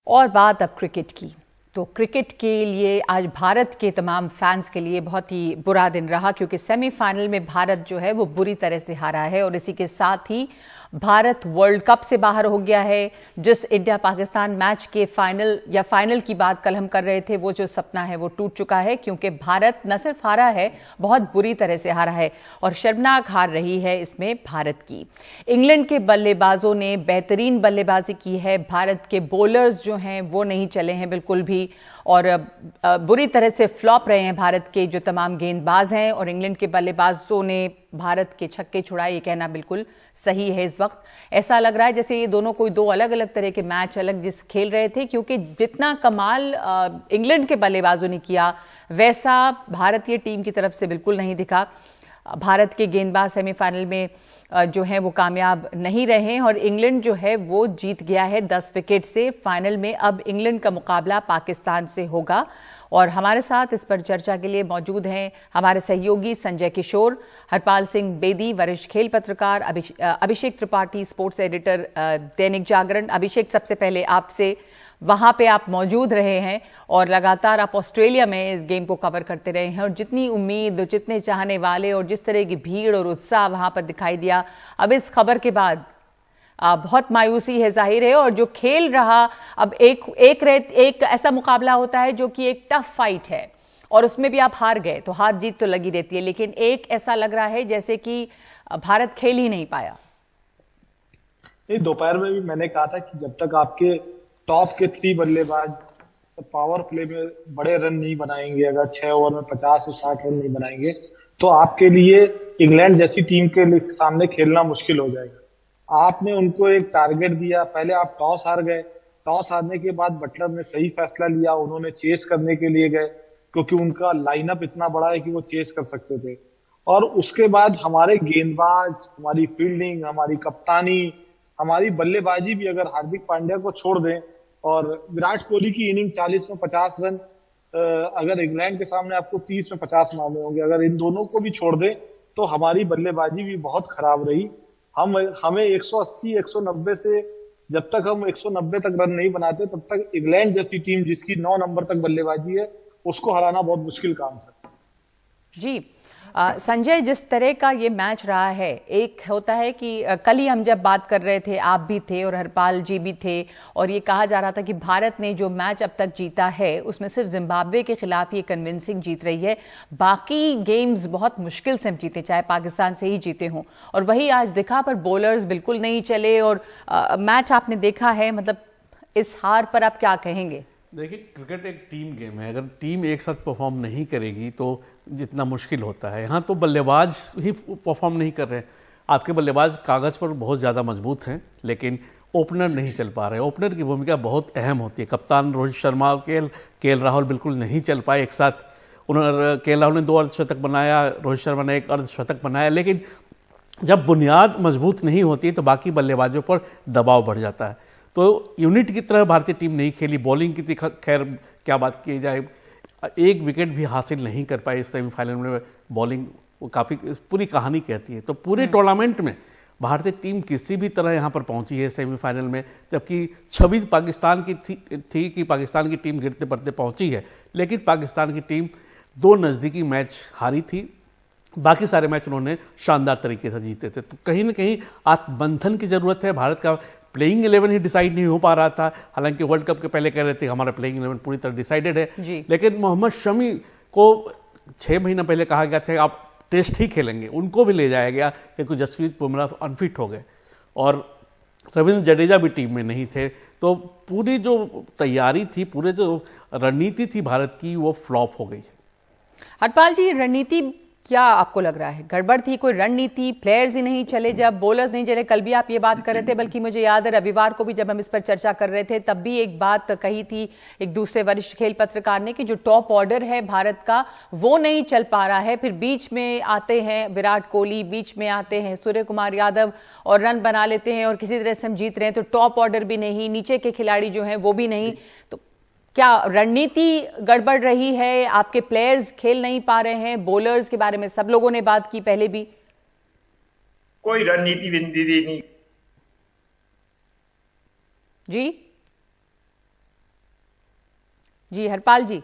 और बात अब क्रिकेट की। तो क्रिकेट के लिए आज भारत के तमाम फैंस के लिए बहुत ही बुरा दिन रहा, क्योंकि सेमीफाइनल में भारत जो है वो बुरी तरह से हारा है और इसी के साथ ही भारत वर्ल्ड कप से बाहर हो गया है। जिस इंडिया पाकिस्तान मैच के फाइनल की बात कल हम कर रहे थे, वो जो सपना है वो टूट चुका है, क्योंकि भारत न सिर्फ हारा है, बहुत बुरी तरह से हारा है और शर्मनाक हार रही है इसमें भारत की। इंग्लैंड के बल्लेबाजों ने बेहतरीन बल्लेबाजी की है, भारत के बॉलर्स जो हैं वो नहीं चले हैं बिल्कुल भी और बुरी तरह से फ्लॉप रहे हैं भारत के जो तमाम गेंदबाज हैं और इंग्लैंड के बल्लेबाजों ने भारत के छक्के छुड़ाए। ये कहना बिल्कुल सही है। इस वक्त ऐसा लग रहा है जैसे ये दोनों कोई दो अलग अलग तरह के मैच अलग खेल रहे थे, क्योंकि जितना कमाल इंग्लैंड के बल्लेबाजों ने किया वैसा भारतीय टीम की तरफ से बिल्कुल नहीं दिखा। भारत के गेंदबाज सेमीफाइनल में जो है वो कामयाब नहीं रहे और इंग्लैंड जो है वो जीत गया है 10 विकेट से। फाइनल में अब इंग्लैंड का मुकाबला पाकिस्तान से होगा और हमारे साथ इस पर चर्चा के लिए मौजूद हैं हमारे सहयोगी संजय किशोर, हरपाल सिंह बेदी वरिष्ठ खेल पत्रकार, अभिषेक त्रिपाठी स्पोर्ट्स एडिटर दैनिक जागरण। अभिषेक, सबसे पहले आपसे, वहां पे आप मौजूद रहे हैं और लगातार आप ऑस्ट्रेलिया में इस गेम को कवर करते रहे हैं और जितनी उम्मीद, जितने चाहने वाले और जिस तरह की भीड़ और उत्साह वहां पर दिखाई दिया, अब इस खबर के बाद बहुत मायूसी है जाहिर है। और जो खेल रहा, अब एक ऐसा मुकाबला होता है जो कि एक टफ फाइट है और उसमें भी आप हार गए तो हार जीत तो लगी रहती है, लेकिन एक ऐसा लग रहा है जैसे कि भारत खेल ही नहीं पाया। दोपहर में भी मैंने कहा था कि जब तक आपके टॉप के 3 बल्लेबाज पावर प्ले में बड़े रन नहीं बनाएंगे, अगर 6 ओवर में 50 और 60 रन नहीं बनाएंगे, तो आपके लिए इंग्लैंड जैसी टीम के सामने खेलना मुश्किल हो जाएगा। आपने उनको एक टारगेट दिया, पहले आप टॉस हार गए, टॉस हारने के बाद बटलर ने सही फैसला लिया, उन्होंने चेस करने के लिए गए क्योंकि उनका लाइनअप इतना बड़ा है कि वो चेस कर सकते थे। और उसके बाद हमारे गेंदबाज, हमारी फील्डिंग, हमारी कप्तानी, हमारी बल्लेबाजी भी, अगर हार्दिक पांड्या को छोड़ दें और विराट कोहली की इनिंग 40 में 50 रन, अगर इंग्लैंड के सामने आपको 30 में 50 मारने होंगे, अगर इन दोनों को भी छोड़ दें तो हमारी बल्लेबाजी भी बहुत खराब रही। हमें 180 190 से, जब तक हम 190 तक रन नहीं बनाते तब तक इंग्लैंड जैसी टीम जिसकी 9 नंबर तक बल्लेबाजी है उसको हराना बहुत मुश्किल काम था। जी संजय, जिस तरह का ये मैच रहा है, एक होता है कि कल ही हम जब बात कर रहे थे, आप भी थे और हरपाल जी भी थे, और ये कहा जा रहा था कि भारत ने जो मैच अब तक जीता है उसमें सिर्फ जिम्बाब्वे के खिलाफ ये कन्विंसिंग जीत रही है, बाकी गेम्स बहुत मुश्किल से हम जीते, चाहे पाकिस्तान से ही जीते हों। और वही आज दिखा, पर बॉलर्स बिल्कुल नहीं चले और मैच आपने देखा है, मतलब इस हार पर आप क्या कहेंगे? देखिए, क्रिकेट एक टीम गेम है, अगर टीम एक साथ परफॉर्म नहीं करेगी तो जितना मुश्किल होता है। यहाँ तो बल्लेबाज ही परफॉर्म नहीं कर रहे हैं। आपके बल्लेबाज कागज़ पर बहुत ज़्यादा मजबूत हैं, लेकिन ओपनर नहीं चल पा रहे। ओपनर की भूमिका बहुत अहम होती है। कप्तान रोहित शर्मा और केएल राहुल बिल्कुल नहीं चल पाए एक साथ। उन्होंने, केएल राहुल ने 2 अर्धशतक बनाया, रोहित शर्मा ने 1 अर्धशतक बनाया, लेकिन जब बुनियाद मजबूत नहीं होती तो बाकी बल्लेबाजों पर दबाव बढ़ जाता है। तो यूनिट की तरह भारतीय टीम नहीं खेली। बॉलिंग की खैर क्या बात की जाए, 1 विकेट भी हासिल नहीं कर पाए इस सेमीफाइनल में। बॉलिंग काफ़ी पूरी कहानी कहती है। तो पूरे टूर्नामेंट में भारतीय टीम किसी भी तरह यहाँ पर पहुंची है सेमीफाइनल में, जबकि छवि पाकिस्तान की थी कि पाकिस्तान की टीम गिरते पड़ते पहुंची है, लेकिन पाकिस्तान की टीम 2 नज़दीकी मैच हारी थी, बाकी सारे मैच उन्होंने शानदार तरीके से जीते थे। तो कहीं ना कहीं आत्मबंधन की ज़रूरत है। भारत का प्लेइंग 11 ही डिसाइड नहीं हो पा रहा था। हालांकि वर्ल्ड कप के पहले कह रहे थे हमारा प्लेइंग 11 पूरी तरह डिसाइडेड है, लेकिन मोहम्मद शमी को 6 महीना पहले कहा गया था आप टेस्ट ही खेलेंगे, उनको भी ले जाया गया क्योंकि जसप्रीत बुमराह अनफिट हो गए और रविंद्र जडेजा भी टीम में नहीं थे। तो पूरी जो तैयारी थी, पूरे जो रणनीति थी भारत की, वो फ्लॉप हो गई। हरपाल जी, रणनीति क्या आपको लग रहा है गड़बड़ थी? कोई रणनीति, प्लेयर्स ही नहीं चले, जब बॉलर्स नहीं चले, कल भी आप ये बात कर रहे थे, बल्कि मुझे याद है रविवार को भी जब हम इस पर चर्चा कर रहे थे तब भी एक बात कही थी एक दूसरे वरिष्ठ खेल पत्रकार ने कि जो टॉप ऑर्डर है भारत का वो नहीं चल पा रहा है। फिर बीच में आते हैं विराट कोहली, बीच में आते हैं सूर्य कुमार यादव और रन बना लेते हैं और किसी तरह से हम जीत रहे हैं। तो टॉप ऑर्डर भी नहीं, नीचे के खिलाड़ी जो हैं वो भी नहीं। तो क्या रणनीति गड़बड़ रही है? आपके प्लेयर्स खेल नहीं पा रहे हैं? बॉलर्स के बारे में सब लोगों ने बात की पहले भी। कोई रणनीति विंदी नहीं जी जी हरपाल जी।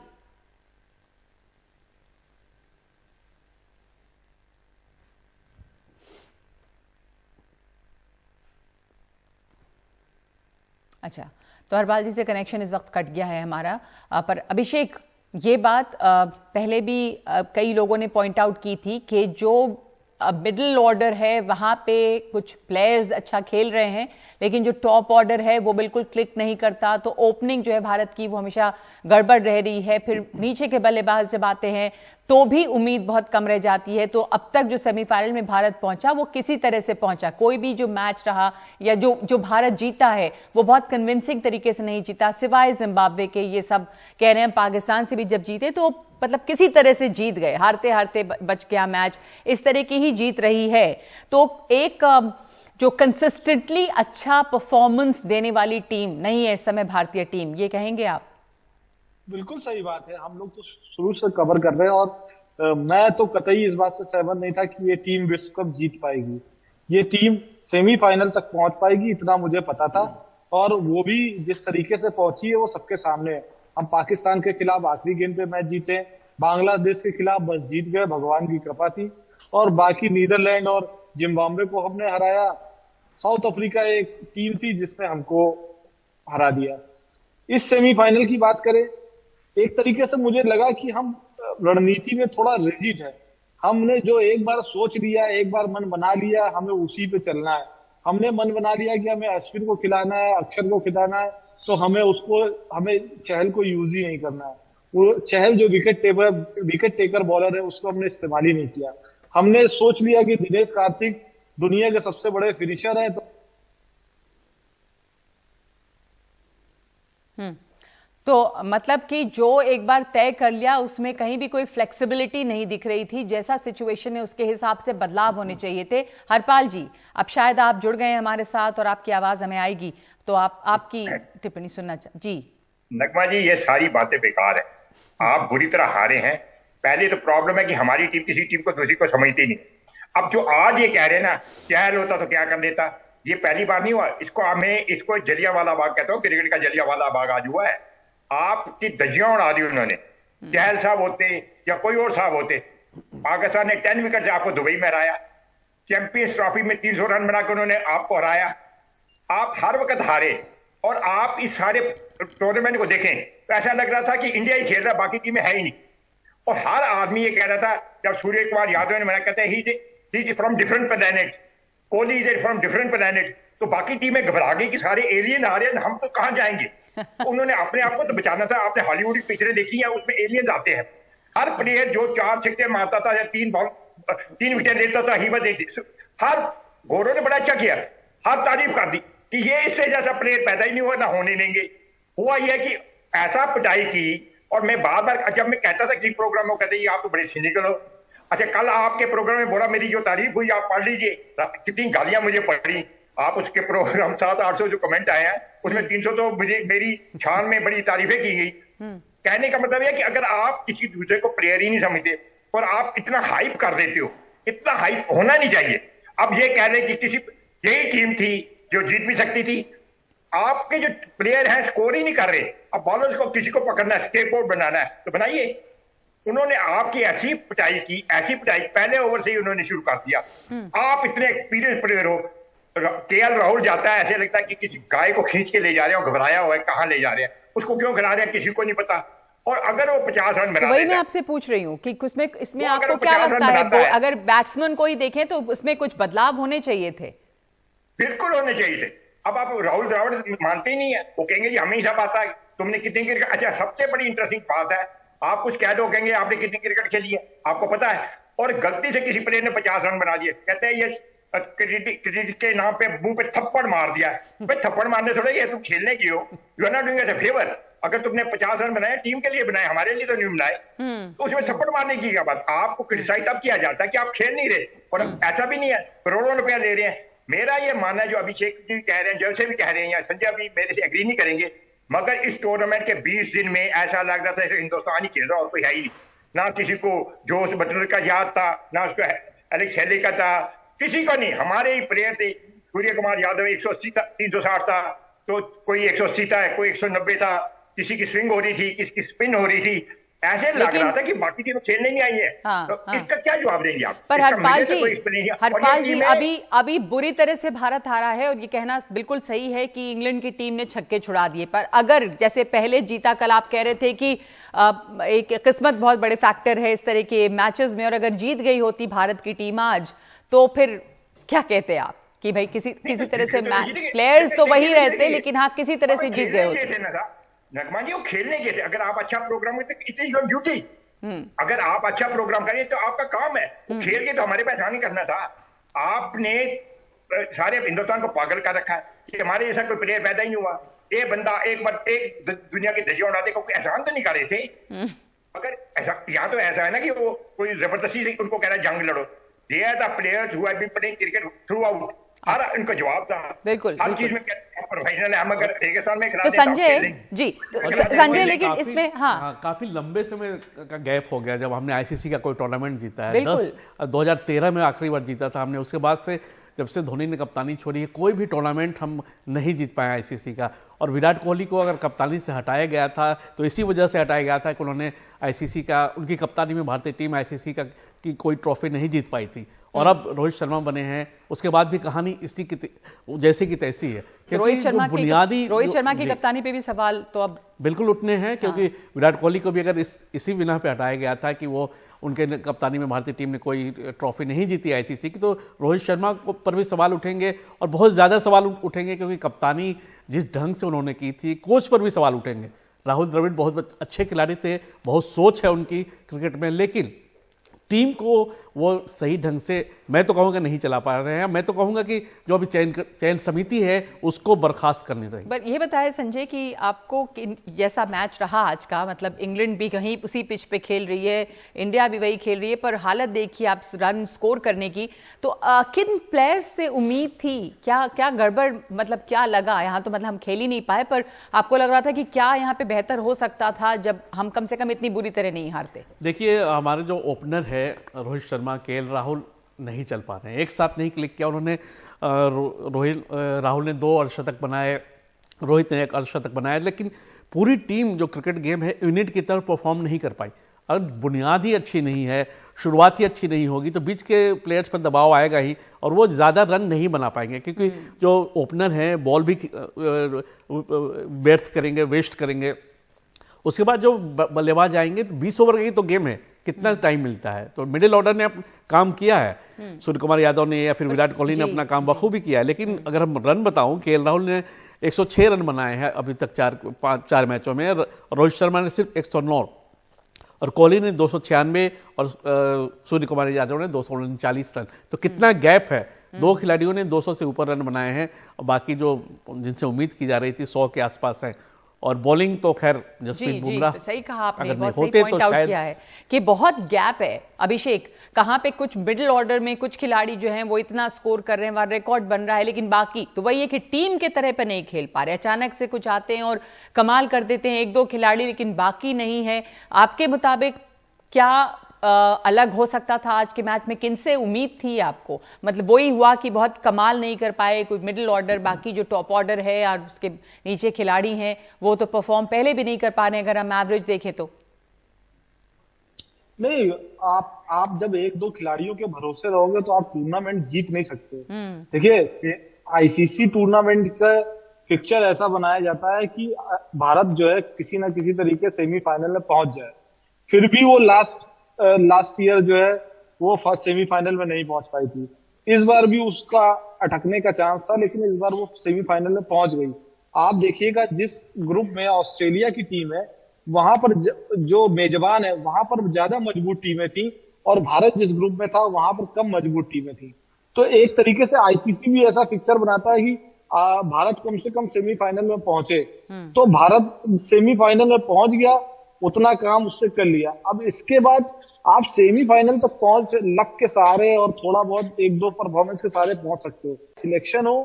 अच्छा, तो हरपाल जी से कनेक्शन इस वक्त कट गया है हमारा। पर अभिषेक, ये बात पहले भी कई लोगों ने पॉइंट आउट की थी कि जो मिडिल ऑर्डर है वहां पे कुछ प्लेयर्स अच्छा खेल रहे हैं, लेकिन जो टॉप ऑर्डर है वो बिल्कुल क्लिक नहीं करता। तो ओपनिंग जो है भारत की वो हमेशा गड़बड़ रह रही है। फिर नीचे के बल्लेबाज जब आते हैं तो भी उम्मीद बहुत कम रह जाती है। तो अब तक जो सेमीफाइनल में भारत पहुंचा वो किसी तरह से पहुंचा, कोई भी जो मैच रहा या जो भारत जीता है वो बहुत कन्विंसिंग तरीके से नहीं जीता, सिवाय जिम्बाब्वे के। ये सब कह रहे हैं पाकिस्तान से भी जब जीते तो मतलब किसी तरह से जीत गए, हारते हारते बच गया मैच, इस तरह की ही जीत रही है। तो एक जो कंसिस्टेंटली अच्छा परफॉर्मेंस देने वाली टीम नहीं है इस समय भारतीय टीम, ये कहेंगे आप? बिल्कुल सही बात है। हम लोग तो शुरू से कवर कर रहे हैं और मैं तो कतई इस बात से सहमत नहीं था कि ये टीम विश्व कप जीत पाएगी। ये टीम सेमीफाइनल तक पहुंच पाएगी, इतना मुझे पता था। और वो भी जिस तरीके से पहुंची है वो सबके सामने है। हम पाकिस्तान के खिलाफ आखिरी गेंद पे मैच जीते, बांग्लादेश के खिलाफ बस जीत गए, भगवान की कृपा थी। और बाकी नीदरलैंड और जिम्बाब्वे को हमने हराया। साउथ अफ्रीका एक टीम थी जिसने हमको हरा दिया। इस सेमीफाइनल की बात करें, एक तरीके से मुझे लगा कि हम रणनीति में थोड़ा रिजिड है। हमने जो एक बार सोच लिया, एक बार मन बना लिया, हमें उसी पे चलना है। हमने मन बना लिया कि हमें अश्विन को खिलाना है, अक्षर को खिलाना है, तो हमें चहल को यूज ही नहीं करना है। वो चहल जो विकेट टेकर बॉलर है उसको हमने इस्तेमाल ही नहीं किया। हमने सोच लिया कि दिनेश कार्तिक दुनिया के सबसे बड़े फिनिशर है। तो मतलब कि जो एक बार तय कर लिया उसमें कहीं भी कोई फ्लेक्सिबिलिटी नहीं दिख रही थी। जैसा सिचुएशन है उसके हिसाब से बदलाव होने चाहिए थे। हरपाल जी, अब शायद आप जुड़ गए हैं हमारे साथ और आपकी आवाज हमें आएगी, तो आपकी टिप्पणी सुनना जी। नगमा जी, ये सारी बातें बेकार है। आप बुरी तरह हारे हैं। पहले तो प्रॉब्लम है कि हमारी टीम किसी टीम को दूसरी को समझती नहीं। अब जो आज ये कह रहे हैं ना, चहल होता तो क्या कर देता, ये पहली बार नहीं हुआ। इसको जलियांवाला बाग कहता हूँ, क्रिकेट का जलियांवाला बाग आज हुआ है। आपकी धज्जियां उड़ा दी उन्होंने। चहल साहब होते या कोई और साहब होते, पाकिस्तान ने 10 विकेट से आपको दुबई में हराया। चैंपियंस ट्रॉफी में 300 रन बनाकर उन्होंने आपको हराया। आप हर वक्त हारे। और आप इस सारे टूर्नामेंट को देखें तो ऐसा लग रहा था कि इंडिया ही खेल रहा है, बाकी टीमें है ही नहीं। और हर आदमी ये कह रहा था, जब सूर्य कुमार यादव ने मना कहते हैं he is from different planet, Kohli is from different planet, तो बाकी टीमें घबरा गई कि सारे एलियन आ रहे हैं, हम तो कहां जाएंगे। तो उन्होंने अपने आप को तो बचाना था। आपने हॉलीवुड की पिक्चरें देखी हैं, उसमें एलियंस आते हैं। हर प्लेयर जो 4 सिक्से मारता था या 3 विकेट लेता था, ही वाज हर घोड़ों ने बड़ा अच्छा किया, हर तारीफ कर दी कि ये इससे जैसा प्लेयर पैदा ही नहीं हुआ, ना होने देंगे। हुआ यह कि ऐसा पिटाई की। और मैं बार बार जब मैं कहता था किसी प्रोग्राम में, कहते आप तो बड़े सिनिकल हो। अच्छा, कल आपके प्रोग्राम में बोला, मेरी जो तारीफ हुई आप पढ़ लीजिए, कितनी गालियां मुझे पड़ी। आप उसके प्रोग्राम 700-800 जो कमेंट आए हैं उसमें 300 तो मुझे मेरी शान में बड़ी तारीफें की गई। कहने का मतलब है कि अगर आप किसी दूसरे को प्लेयर ही नहीं समझते और आप इतना हाइप कर देते हो, इतना हाइप होना नहीं चाहिए। अब ये कह रहे कि यही टीम थी जो जीत भी सकती थी। आपके जो प्लेयर हैं स्कोर ही नहीं कर रहे। अब बॉलर्स को किसी को पकड़ना है, स्केपबोर्ड बनाना है तो बनाइए। उन्होंने आपकी ऐसी पिटाई की, पहले ओवर से ही उन्होंने शुरू कर दिया। आप इतने एक्सपीरियंस प्लेयर हो। केएल राहुल जाता है, ऐसे लगता है कि किसी गाय को खींच के ले जा रहे हो, घबराया हुआ है, कहां ले जा रहे हैं, उसको क्यों खिला रहे हैं किसी को नहीं पता। और अगर वो 50 रन बना, वही मैं आपसे पूछ रही हूँ कि इसमें आपको क्या लगता है, अगर बैट्समैन को ही देखें तो उसमें कुछ बदलाव होने चाहिए थे? बिल्कुल होने चाहिए थे। अब आप राहुल द्रविड़ मानते ही नहीं है। वो कहेंगे जी हमें ही सब आता है, तुमने कितनी क्रिकेट। अच्छा, सबसे बड़ी इंटरेस्टिंग बात है, आप कुछ कह दो, कहेंगे आपने कितनी क्रिकेट खेली है, आपको पता है। और गलती से किसी प्लेयर ने 50 रन बना दिए, कहते हैं ये क्रेडिट के नाम पे मुंह पे थप्पड़ मार दिया। भाई थप्पड़ मारने थोड़ा ये तुम खेलने की हो, you are not doing as a favour. अगर तुमने 50 रन बनाए टीम के लिए बनाए, हमारे लिए तो नहीं बनाए, तो उसमें थप्पड़ मारने की क्या बात। आपको क्रिटिसाइज तब किया जाता है कि आप खेल नहीं रहे। और ऐसा भी नहीं है, करोड़ों रुपया ले रहे हैं। मेरा ये मानना है, जो अभिषेक जी कह रहे हैं, जैसे भी कह रहे हैं, या संजय भी मेरे से एग्री नहीं करेंगे, मगर इस टूर्नामेंट के 20 दिन में ऐसा लग रहा था जैसे हिंदुस्तान ही खेल रहा और कोई है ही नहीं। ना किसी को जोश बटलर का याद था, ना उसको एलेक्स हेली का था, किसी को नहीं। हमारे ही प्लेयर थे। सूर्य कुमार यादव 180 था, 360 था, तो कोई 180 था, कोई 190 था, किसी की स्विंग हो रही थी, किसी की स्पिन हो रही थी, ऐसे लग रहा था कि बाकी टीम खेलने नहीं आई है। हाँ, तो इसका क्या जवाब देंगे आप? पर हरपाल जी में अभी बुरी तरह से भारत हारा है और ये कहना बिल्कुल सही है कि इंग्लैंड की टीम ने छक्के छुड़ा दिए, पर अगर जैसे पहले जीता, कल आप कह रहे थे कि एक किस्मत बहुत बड़े फैक्टर है इस तरह के मैचेस में, और अगर जीत गई होती भारत की टीम आज, तो फिर क्या कहते आप कि भाई किसी तरह से प्लेयर्स तो वही रहते, लेकिन हाँ किसी तरह से जीत गए होते। नगमा जी वो खेलने के थे। अगर आप अच्छा प्रोग्राम करते, इट इज योर ड्यूटी। अगर आप अच्छा प्रोग्राम करें तो आपका काम है। खेल के तो हमारे पास नहीं करना था। आपने सारे हिंदुस्तान को पागल कर रखा है कि हमारे जैसा कोई प्लेयर पैदा ही नहीं हुआ। ये बंदा एक बार एक दुनिया की धज्जियां उड़ाते, को एहसान तो नहीं कर रहे थे। अगर ऐसा यहाँ तो ऐसा है ना कि वो कोई जबरदस्ती से उनको कह रहा है जंग लड़ो। They are the players who have been playing cricket throughout. हर उनका जवाब था, बिल्कुल हर चीज में प्रोफेशनल है। हम अगर एक साल में तो संजय जी, संजय लेकिन इसमें हाँ काफी लंबे समय का गैप हो गया जब हमने आईसीसी का कोई टूर्नामेंट जीता है। 2013 में आखिरी बार जीता था हमने। उसके बाद से जब से धोनी ने कप्तानी छोड़ी है, कोई भी टूर्नामेंट हम नहीं जीत पाए आईसीसी का। और विराट कोहली को अगर कप्तानी से हटाया गया था तो इसी वजह से हटाया गया था कि उन्होंने आईसीसी का, उनकी कप्तानी में भारतीय टीम आईसीसी का की कोई ट्रॉफी नहीं जीत पाई थी। और अब रोहित शर्मा बने हैं, उसके बाद भी कहानी इसी की जैसी की तैसी है। रोहित शर्मा की कप्तानी पे भी सवाल तो अब बिल्कुल उठने हैं, क्योंकि विराट कोहली को भी अगर इसी बिना पे हटाया गया था कि वो उनके कप्तानी में भारतीय टीम ने कोई ट्रॉफी नहीं जीती आईसीसी की, तो रोहित शर्मा पर भी सवाल उठेंगे और बहुत ज़्यादा सवाल उठेंगे, क्योंकि कप्तानी जिस ढंग से उन्होंने की थी, कोच पर भी सवाल उठेंगे। राहुल द्रविड़ बहुत अच्छे खिलाड़ी थे, बहुत सोच है उनकी क्रिकेट में, लेकिन टीम को वो सही ढंग से मैं तो कहूँगा नहीं चला पा रहे हैं। मैं तो कहूँगा कि जो अभी चयन समिति है उसको बर्खास्त करनी चाहिए। पर ये बताएं संजय कि आपको जैसा मैच रहा आज का, मतलब इंग्लैंड भी कहीं उसी पिच पे खेल रही है, इंडिया भी वही खेल रही है, पर हालत देखिए आप रन स्कोर करने की, तो किन प्लेयर्स से उम्मीद थी? क्या गड़बड़, मतलब क्या लगा यहाँ? तो मतलब हम खेल ही नहीं पाए, पर आपको लग रहा था कि क्या यहाँ पे बेहतर हो सकता था जब हम कम से कम इतनी बुरी तरह नहीं हारते? देखिए, हमारे जो ओपनर है रोहित शर्मा, केएल राहुल नहीं चल पा रहे हैं, एक साथ नहीं क्लिक किया उन्होंने। राहुल ने 2 अर्धशतक बनाए, रोहित ने 1 अर्धशतक बनाया, लेकिन पूरी टीम जो क्रिकेट गेम है यूनिट की तरफ परफॉर्म नहीं कर पाई। अगर बुनियाद ही अच्छी नहीं है, शुरुआत ही अच्छी नहीं होगी, तो बीच के प्लेयर्स पर दबाव आएगा ही और वो ज़्यादा रन नहीं बना पाएंगे, क्योंकि जो ओपनर हैं बॉल भी व्यर्थ करेंगे, वेस्ट करेंगे। उसके बाद जो बल्लेबाज आएंगे, 20 ओवर की तो गेम है, कितना टाइम मिलता है, तो मिडिल ऑर्डर ने काम किया है। सूर्य कुमार यादव ने या फिर विराट कोहली ने अपना काम बखूबी किया है। लेकिन अगर हम रन बताऊं, केएल राहुल ने 106 रन बनाए हैं अभी तक 4 मैचों में, रोहित शर्मा ने सिर्फ 109 और कोहली ने 296 और सूर्य कुमार यादव ने 239 रन। तो कितना गैप है, 2 खिलाड़ियों ने 200 से ऊपर रन बनाए हैं और बाकी जो जिनसे उम्मीद की जा रही थी 100 के आसपास है। और बॉलिंग तो खैर जसप्रीत बुमराह, सही कहा आपने, अगर बहुत होते सही पॉइंट तो आउट शायद किया है कि बहुत गैप है। अभिषेक, कहां पे कुछ मिडिल ऑर्डर में कुछ खिलाड़ी जो हैं वो इतना स्कोर कर रहे हैं, वहां रिकॉर्ड बन रहा है, लेकिन बाकी तो वही है कि टीम के तरह पे नहीं खेल पा रहे। अचानक से कुछ आते हैं और कमाल कर देते हैं 1-2 खिलाड़ी, लेकिन बाकी नहीं है। आपके मुताबिक क्या अलग हो सकता था आज के मैच में? किनसे उम्मीद थी आपको? मतलब वही हुआ कि बहुत कमाल नहीं कर पाए कोई मिडिल ऑर्डर, बाकी जो टॉप ऑर्डर है और उसके नीचे खिलाड़ी हैं वो तो परफॉर्म पहले भी नहीं कर पा रहे, अगर हम एवरेज देखें तो। नहीं, आप जब 1-2 खिलाड़ियों के भरोसे रहोगे तो आप टूर्नामेंट जीत नहीं सकते। देखिए, आईसीसी टूर्नामेंट का पिक्चर ऐसा बनाया जाता है कि भारत जो है किसी ना किसी तरीके सेमीफाइनल में पहुंच जाए, फिर भी वो लास्ट ईयर जो है वो फर्स्ट सेमीफाइनल में नहीं पहुंच पाई थी। इस बार भी उसका अटकने का चांस था, लेकिन इस बार वो सेमीफाइनल में पहुंच गई। आप देखिएगा जिस ग्रुप में ऑस्ट्रेलिया की टीम है, वहां पर जो मेजबान है वहां पर ज्यादा मजबूत टीमें थी, और भारत जिस ग्रुप में था वहां पर कम मजबूत टीमें थी। तो एक तरीके से आईसीसी भी ऐसा पिक्चर बनाता है कि भारत कम से कम सेमीफाइनल में पहुंचे। तो भारत सेमीफाइनल में पहुंच गया, उतना काम उससे कर लिया। अब इसके बाद आप सेमीफाइनल तक पहुंच लक के सहारे और थोड़ा बहुत 1-2 परफॉर्मेंस के सहारे पहुंच सकते हो। सिलेक्शन हो,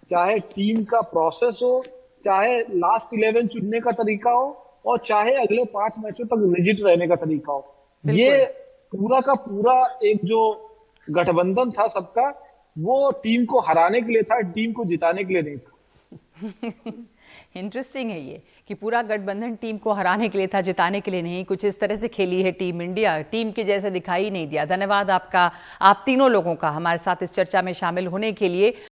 चाहे टीम का प्रोसेस हो, चाहे लास्ट 11 चुनने का तरीका हो, और चाहे अगले 5 मैचों तक रिजिट रहने का तरीका हो, ये पूरा का पूरा एक जो गठबंधन था सबका, वो टीम को हराने के लिए था, टीम को जिताने के लिए नहीं था। इंटरेस्टिंग है ये कि पूरा गठबंधन टीम को हराने के लिए था, जिताने के लिए नहीं। कुछ इस तरह से खेली है टीम इंडिया, टीम के जैसे दिखाई नहीं दिया। धन्यवाद आपका, आप तीनों लोगों का हमारे साथ इस चर्चा में शामिल होने के लिए।